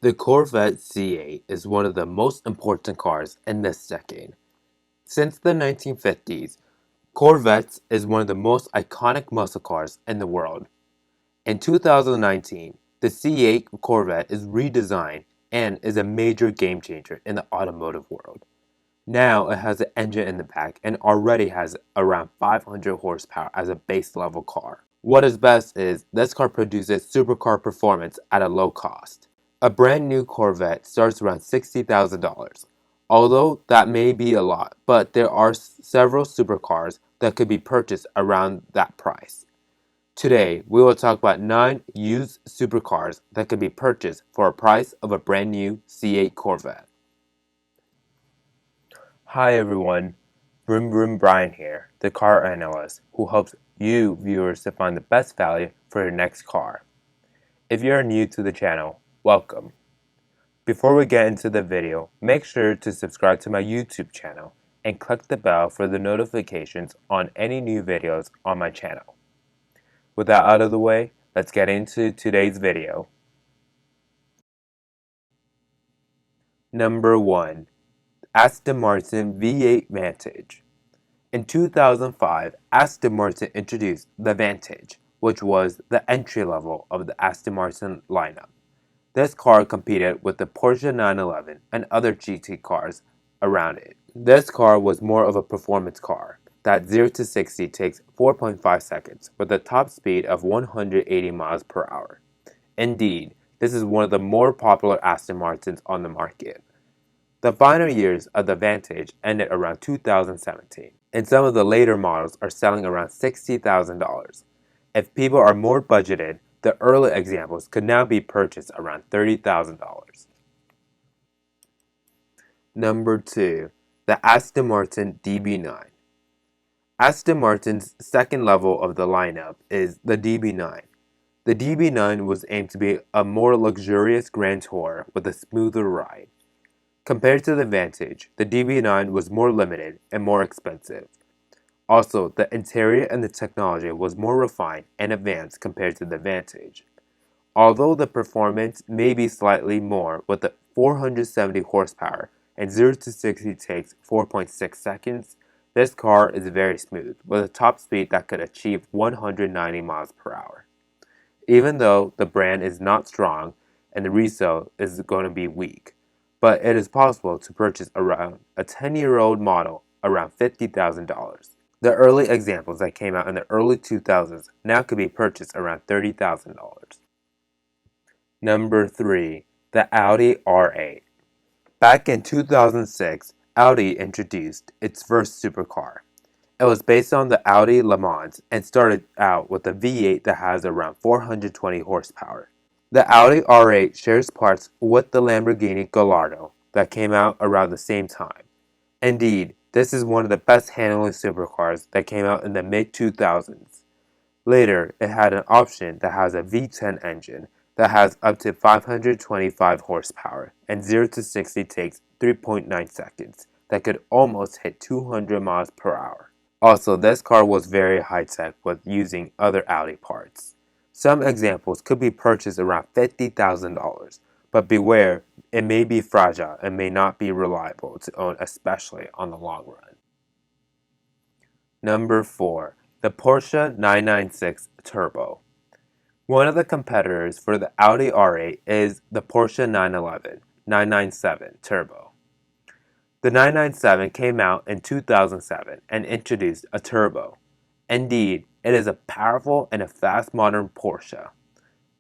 The Corvette C8 is one of the most important cars in this decade. Since the 1950s, Corvette is one of the most iconic muscle cars in the world. In 2019, the C8 Corvette is redesigned and is a major game changer in the automotive world. Now it has an engine in the back and already has around 500 horsepower as a base level car. What is best is this car produces supercar performance at a low cost. A brand new Corvette starts around $60,000. Although that may be a lot, but there are several supercars that could be purchased around that price. Today, we will talk about 9 used supercars that could be purchased for a price of a brand new C8 Corvette. Hi everyone, Vroom Vroom Brian here, the car analyst who helps you viewers to find the best value for your next car. If you are new to the channel, welcome. Before we get into the video, make sure to subscribe to my YouTube channel and click the bell for the notifications on any new videos on my channel. With that out of the way, let's get into today's video. Number 1. Aston Martin V8 Vantage. In 2005, Aston Martin introduced the Vantage, which was the entry level of the Aston Martin lineup. This car competed with the Porsche 911 and other GT cars around it. This car was more of a performance car that 0 to 60 takes 4.5 seconds with a top speed of 180 miles per hour. Indeed, this is one of the more popular Aston Martins on the market. The final years of the Vantage ended around 2017, and some of the later models are selling around $60,000. If people are more budgeted, the early examples could now be purchased around $30,000. Number 2. The Aston Martin DB9. Aston Martin's second level of the lineup is the DB9. The DB9 was aimed to be a more luxurious Grand Tourer with a smoother ride. Compared to the Vantage, the DB9 was more limited and more expensive. Also, the interior and the technology was more refined and advanced compared to the Vantage. Although the performance may be slightly more with the 470 horsepower and 0 to 60 takes 4.6 seconds, this car is very smooth with a top speed that could achieve 190 miles per hour. Even though the brand is not strong and the resale is going to be weak, but it is possible to purchase around a 10-year-old model around $50,000. The early examples that came out in the early 2000s now could be purchased around $30,000. Number 3. The Audi R8. Back in 2006, Audi introduced its first supercar. It was based on the Audi Le Mans and started out with a V8 that has around 420 horsepower. The Audi R8 shares parts with the Lamborghini Gallardo that came out around the same time. Indeed, this is one of the best handling supercars that came out in the mid-2000s. Later, it had an option that has a V10 engine that has up to 525 horsepower and 0 to 60 takes 3.9 seconds that could almost hit 200 miles per hour. Also, this car was very high-tech with using other Audi parts. Some examples could be purchased around $50,000, but beware, it may be fragile and may not be reliable to own, especially on the long run. Number 4. The Porsche 996 Turbo. One of the competitors for the Audi R8 is the Porsche 911 997 Turbo. The 997 came out in 2007 and introduced a turbo. Indeed, it is a powerful and a fast modern Porsche.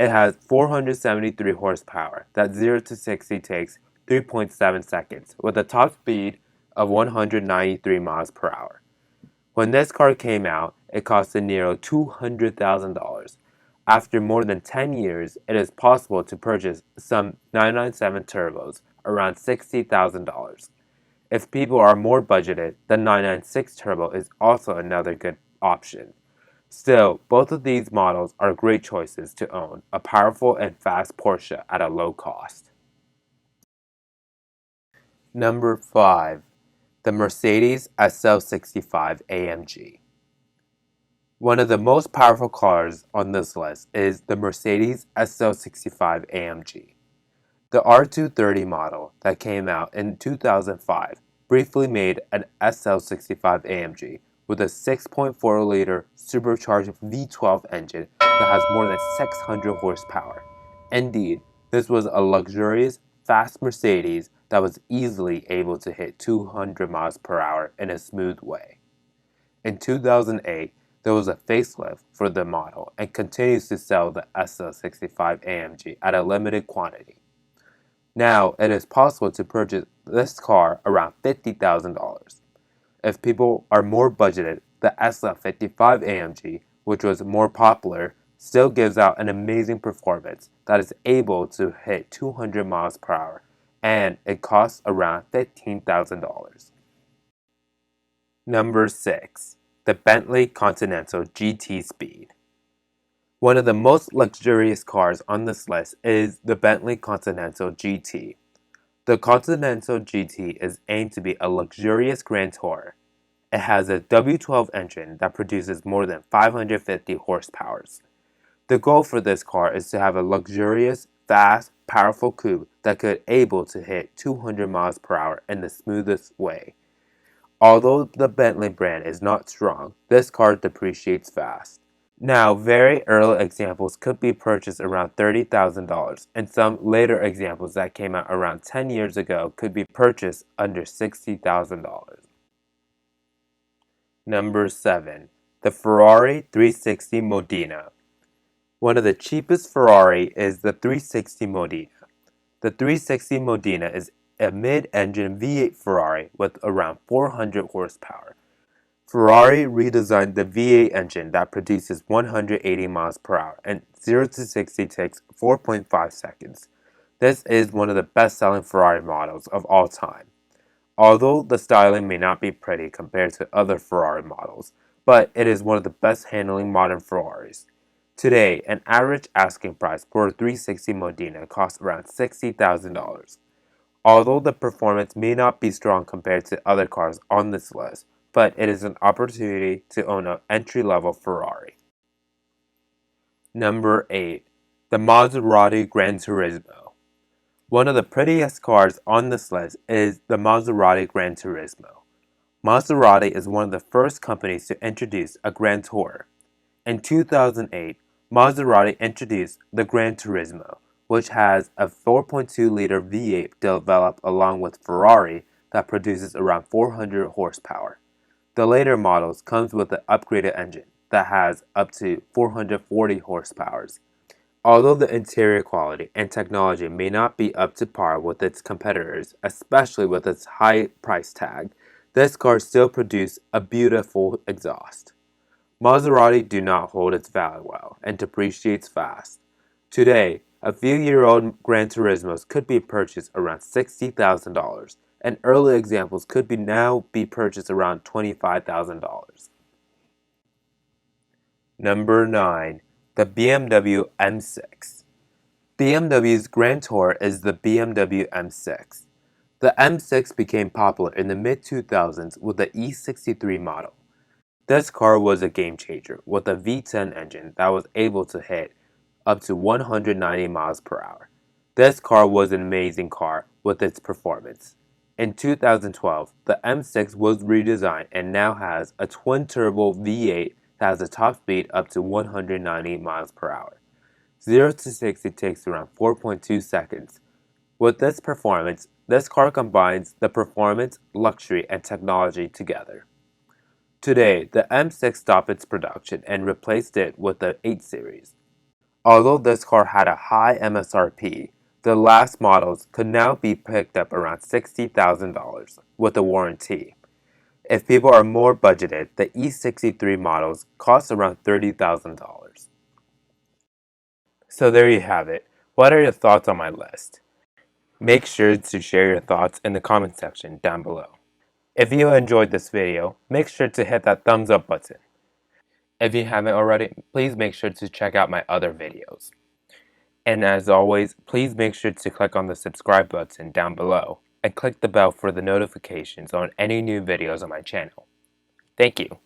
It has 473 horsepower that 0 to 60 takes 3.7 seconds with a top speed of 193 miles per hour. When this car came out, it costed nearly $200,000. After more than 10 years, it is possible to purchase some 997 turbos around $60,000. If people are more budgeted, the 996 Turbo is also another good option. Still, both of these models are great choices to own a powerful and fast Porsche at a low cost. Number 5. The Mercedes SL65 AMG. One of the most powerful cars on this list is the Mercedes SL65 AMG. The R230 model that came out in 2005 briefly made an SL65 AMG with a 6.4-liter supercharged V12 engine that has more than 600 horsepower. Indeed, this was a luxurious, fast Mercedes that was easily able to hit 200 miles per hour in a smooth way. In 2008, there was a facelift for the model and continues to sell the SL65 AMG at a limited quantity. Now, it is possible to purchase this car around $50,000. If people are more budgeted, the SL55 AMG, which was more popular, still gives out an amazing performance that is able to hit 200 miles per hour, and it costs around $15,000. Number 6. The Bentley Continental GT Speed. One of the most luxurious cars on this list is the Bentley Continental GT. The Continental GT is aimed to be a luxurious grand tourer. It has a W12 engine that produces more than 550 horsepower. The goal for this car is to have a luxurious, fast, powerful coupe that could able to hit 200 miles per hour in the smoothest way. Although the Bentley brand is not strong, this car depreciates fast. Now, very early examples could be purchased around $30,000, and some later examples that came out around 10 years ago could be purchased under $60,000. Number 7. The Ferrari 360 Modena. One of the cheapest Ferrari is the 360 Modena. The 360 Modena is a mid-engine V8 Ferrari with around 400 horsepower. Ferrari redesigned the V8 engine that produces 180 miles per hour and 0 to 60 takes 4.5 seconds. This is one of the best-selling Ferrari models of all time. Although the styling may not be pretty compared to other Ferrari models, but it is one of the best handling modern Ferraris. Today, an average asking price for a 360 Modena costs around $60,000. Although the performance may not be strong compared to other cars on this list, but it is an opportunity to own an entry-level Ferrari. Number 8. The Maserati Gran Turismo. One of the prettiest cars on this list is the Maserati Gran Turismo. Maserati is one of the first companies to introduce a Grand Tourer. In 2008, Maserati introduced the Gran Turismo, which has a 4.2-liter V8 developed along with Ferrari that produces around 400 horsepower. The later models comes with an upgraded engine that has up to 440 horsepower. Although the interior quality and technology may not be up to par with its competitors, especially with its high price tag, this car still produces a beautiful exhaust. Maserati do not hold its value well and depreciates fast. Today, a few-year-old Gran Turismos could be purchased around $60,000, and early examples could now be purchased around $25,000. Number 9. The BMW M6. BMW's Grand Tourer is the BMW M6. The M6 became popular in the mid-2000s with the E63 model. This car was a game changer with a V10 engine that was able to hit up to 190 miles per hour. This car was an amazing car with its performance. In 2012, the M6 was redesigned and now has a twin-turbo V8 that has a top speed up to 190 miles per hour. 0 to 60 takes around 4.2 seconds. With this performance, this car combines the performance, luxury, and technology together. Today, the M6 stopped its production and replaced it with the 8 Series. Although this car had a high MSRP, the last models could now be picked up around $60,000 with a warranty. If people are more budgeted, the E63 models cost around $30,000. So there you have it. What are your thoughts on my list? Make sure to share your thoughts in the comment section down below. If you enjoyed this video, make sure to hit that thumbs up button. If you haven't already, please make sure to check out my other videos. And as always, please make sure to click on the subscribe button down below and click the bell for the notifications on any new videos on my channel. Thank you.